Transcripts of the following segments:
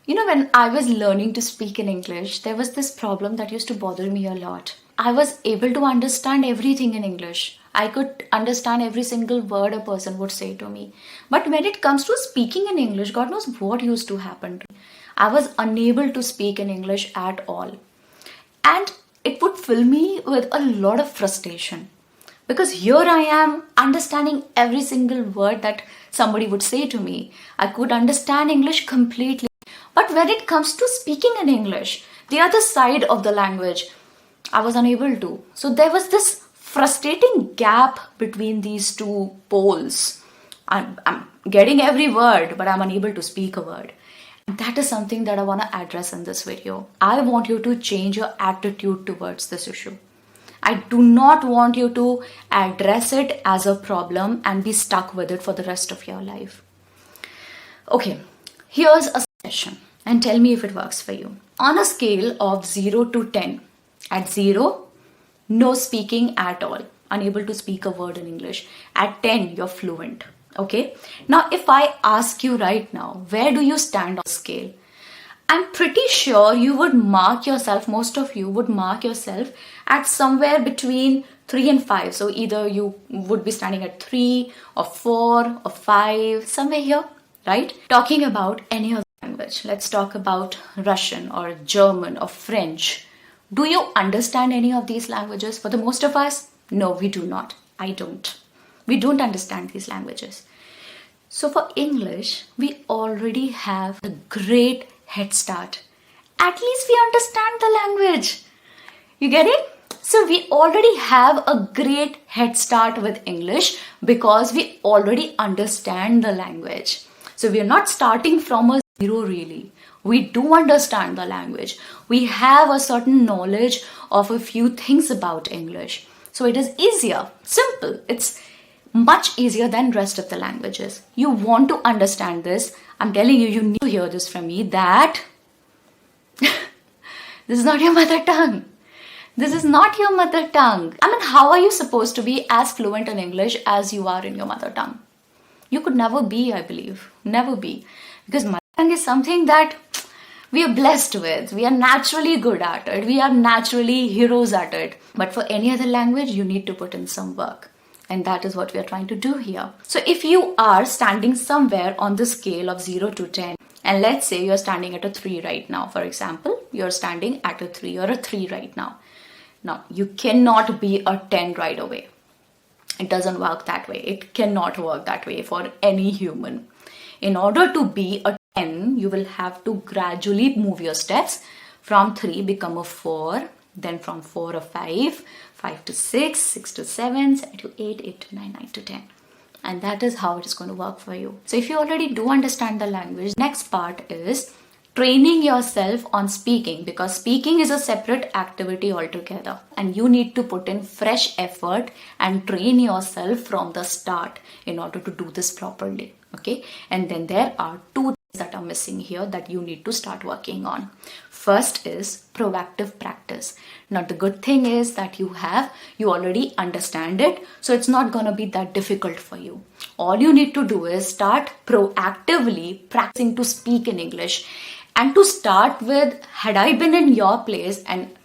When I was learning to speak in English, there was this problem that used to bother me a lot. I was able to understand everything in English. I could understand every single word a person would say to me. But when it comes to speaking in English, God knows what used to happen to me. I was unable to speak in English at all. And it would fill me with a lot of frustration. Because here I am understanding every single word that somebody would say to me. I could understand English completely. But when it comes to speaking in English, the other side of the language, I was unable to. So there was this frustrating gap between these two poles. I'm getting every word, but I'm unable to speak a word. And that is something that I want to address in this video. I want you to change your attitude towards this issue. I do not want you to address it as a problem and be stuck with it for the rest of your life. Okay, here's a suggestion and tell me if it works for you. On a scale of 0 to 10, at 0, no speaking at all, unable to speak a word in English. At 10, you're fluent. Okay, now if I ask you right now, where do you stand on the scale? I'm pretty sure you would mark yourself, most of you would mark yourself at somewhere between 3 and 5. So either you would be standing at 3 or 4 or 5, somewhere here, right? Talking about any other language. Let's talk about Russian or German or French. Do you understand any of these languages? For the most of us, no, we do not. I don't. We don't understand these languages. So for English, we already have a great head start. At least we understand the language. You get it? So we already have a great head start with English because we already understand the language. So we are not starting from a zero really. We do understand the language. We have a certain knowledge of a few things about English. So it is easier, simple. It's much easier than rest of the languages. You want to understand this. I'm telling you, you need to hear this from me that this is not your mother tongue. This is not your mother tongue. I mean, how are you supposed to be as fluent in English as you are in your mother tongue? You could never be, I believe. Never be. Because mother tongue is something that we are blessed with. We are naturally good at it. We are naturally heroes at it. But for any other language, you need to put in some work. And that is what we are trying to do here. So if you are standing somewhere on the scale of 0 to 10, and let's say you're standing at a 3 right now, for example, you're standing at a 3 or a 3 right now. Now, you cannot be a 10 right away. It doesn't work that way. It cannot work that way for any human. In order to be a 10, you will have to gradually move your steps. From 3 become a 4, then from 4 a 5, 5 to 6, 6 to 7, 7 to 8, 8 to 9, 9 to 10. And that is how it is going to work for you. So if you already do understand the language, next part is training yourself on speaking, because speaking is a separate activity altogether and you need to put in fresh effort and train yourself from the start in order to do this properly. Okay, and then there are two things that are missing here that you need to start working on. First is proactive practice. Now the good thing is that you already understand it, so it's not going to be that difficult for you. All you need to do is start proactively practicing to speak in English. And to start with, had I been in your place, and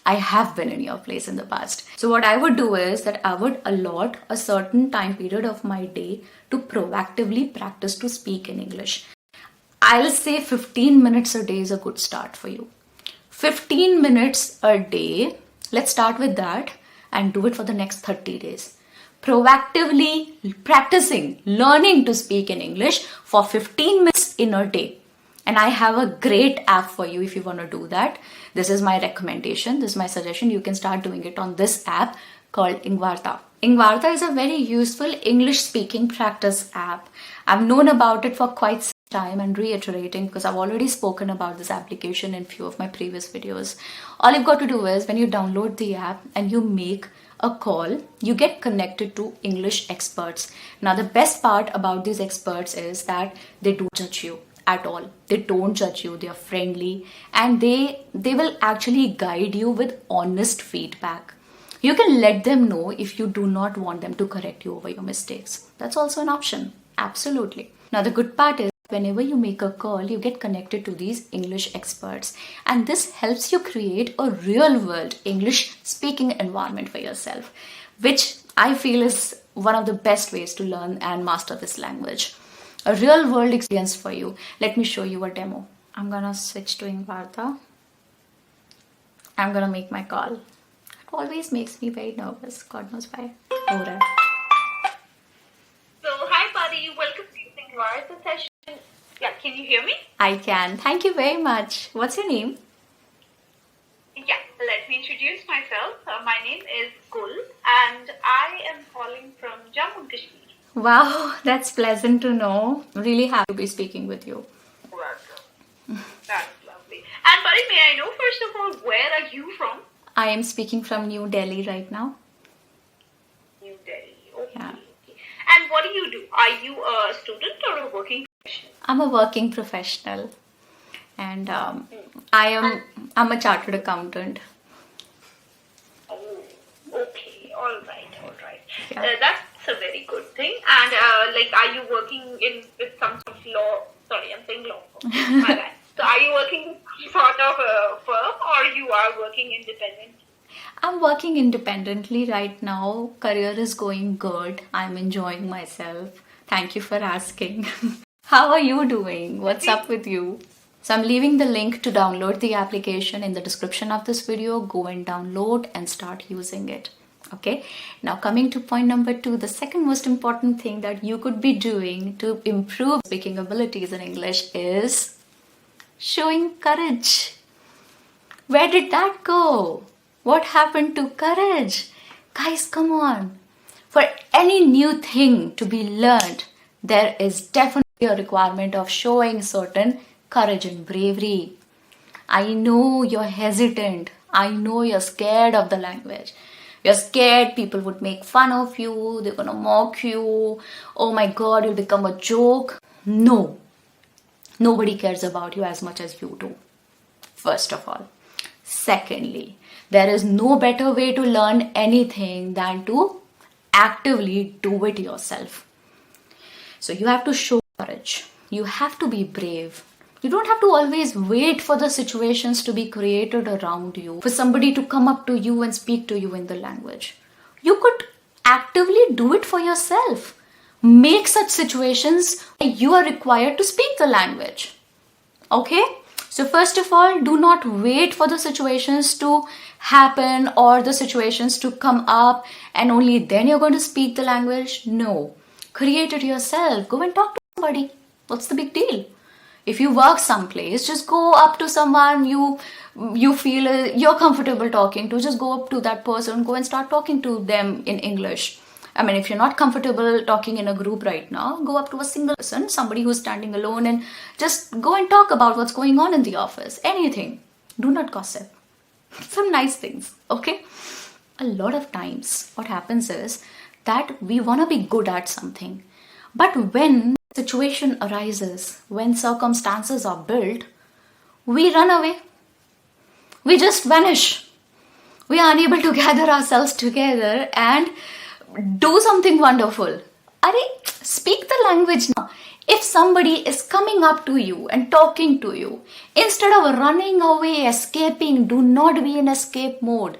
I have been in your place in the past. So what I would do is that I would allot a certain time period of my day to proactively practice to speak in English. I'll say 15 minutes a day is a good start for you. 15 minutes a day, let's start with that and do it for the next 30 days. Proactively practicing, learning to speak in English for 15 minutes in a day. And I have a great app for you if you want to do that. This is my recommendation. This is my suggestion. You can start doing it on this app called Ingvarta. Ingvarta is a very useful English speaking practice app. I've known about it for quite some time and reiterating because I've already spoken about this application in few of my previous videos. All you've got to do is when you download the app and you make a call, you get connected to English experts. Now the best part about these experts is that they don't judge you at all. They don't judge you. They are friendly and they will actually guide you with honest feedback. You can let them know if you do not want them to correct you over your mistakes. That's also an option. Absolutely. Now the good part is Whenever you make a call, you get connected to these English experts, and this helps you create a real world English speaking environment for yourself, which I feel is one of the best ways to learn and master this language. A real world experience for you. Let me show you a demo. I'm gonna switch to Ingvarta. I'm gonna make my call. It always makes me very nervous. God knows why. Alright. So, hi buddy, welcome to Ingvarta session. Yeah, can you hear me? I can. Thank you very much. What's your name? Yeah, let me introduce myself. My name is Gul and I am calling from Jammu and Kashmir. Wow, that's pleasant to know. Really happy to be speaking with you. Welcome. That's lovely. And buddy, may I know first of all, where are you from? I am speaking from New Delhi right now. New Delhi. Okay. Yeah. And what do you do? Are you a student or a working professional? I'm a working professional, and I'm a chartered accountant. Oh, okay. All right. Yeah. That's a very good thing. And are you working with some sort of law? Sorry, I'm saying law. My bad. So, are you working with some sort of a firm or you are working independent? I'm working independently right now. Career is going good. I'm enjoying myself. Thank you for asking. How are you doing? What's up with you? So I'm leaving the link to download the application in the description of this video. Go and download and start using it. Okay. Now coming to point number 2, the second most important thing that you could be doing to improve speaking abilities in English is showing courage. Where did that go? What happened to courage? Guys, come on. For any new thing to be learned, there is definitely a requirement of showing certain courage and bravery. I know you're hesitant. I know you're scared of the language. You're scared people would make fun of you. They're gonna mock you. Oh my God, you'll become a joke. No. Nobody cares about you as much as you do. First of all. Secondly, there is no better way to learn anything than to actively do it yourself. So you have to show courage. You have to be brave. You don't have to always wait for the situations to be created around you, for somebody to come up to you and speak to you in the language. You could actively do it for yourself. Make such situations where you are required to speak the language. Okay? So first of all, do not wait for the situations to happen or the situations to come up and only then you're going to speak the language. No. Create it yourself. Go and talk to somebody. What's the big deal? If you work someplace, just go up to someone you feel you're comfortable talking to. Just go up to that person. Go and start talking to them in English. I mean, if you're not comfortable talking in a group right now, go up to a single person, somebody who's standing alone, and just go and talk about what's going on in the office. Anything. Do not gossip. Some nice things, okay? A lot of times, what happens is that we want to be good at something. But when situation arises, when circumstances are built, we run away. We just vanish. We are unable to gather ourselves together and do something wonderful. Speak the language now. If somebody is coming up to you and talking to you, instead of running away, escaping, do not be in escape mode.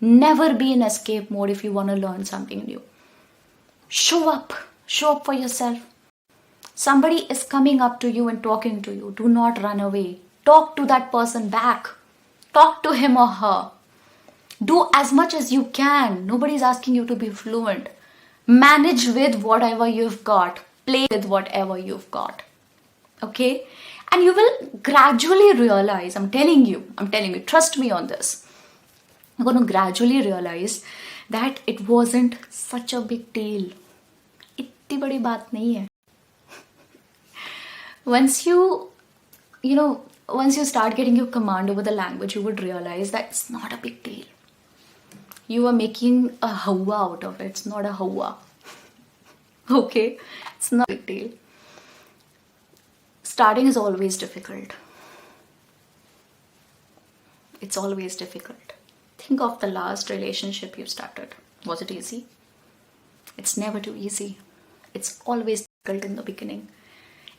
Never be in escape mode if you want to learn something new. Show up. Show up for yourself. Somebody is coming up to you and talking to you. Do not run away. Talk to that person back. Talk to him or her. Do as much as you can. Nobody's asking you to be fluent. Manage with whatever you've got. Play with whatever you've got. Okay? And you will gradually realize, I'm telling you, trust me on this. You're going to gradually realize that it wasn't such a big deal. इतनी बड़ी बात नहीं है. Once you start getting your command over the language, you would realize that it's not a big deal. You are making a hawa out of it. It's not a hawa. Okay? It's not a big deal. Starting is always difficult. It's always difficult. Think of the last relationship you started. Was it easy? It's never too easy. It's always difficult in the beginning.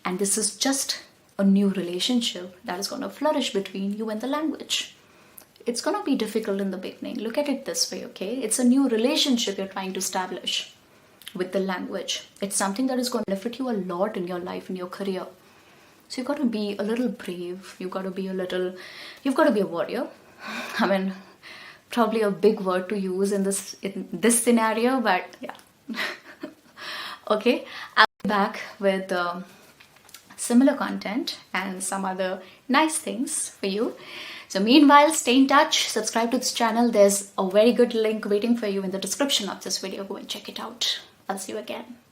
And this is just a new relationship that is going to flourish between you and the language. It's going to be difficult in the beginning. Look at it this way, okay? It's a new relationship you're trying to establish with the language. It's something that is going to benefit you a lot in your life, in your career. So you've got to be a little brave. You've got to be a warrior. I mean, probably a big word to use in this scenario, but yeah. Okay, I'll be back with similar content and some other nice things for you. So meanwhile, stay in touch, subscribe to this channel. There's a very good link waiting for you in the description of this video. Go and check it out. I'll see you again.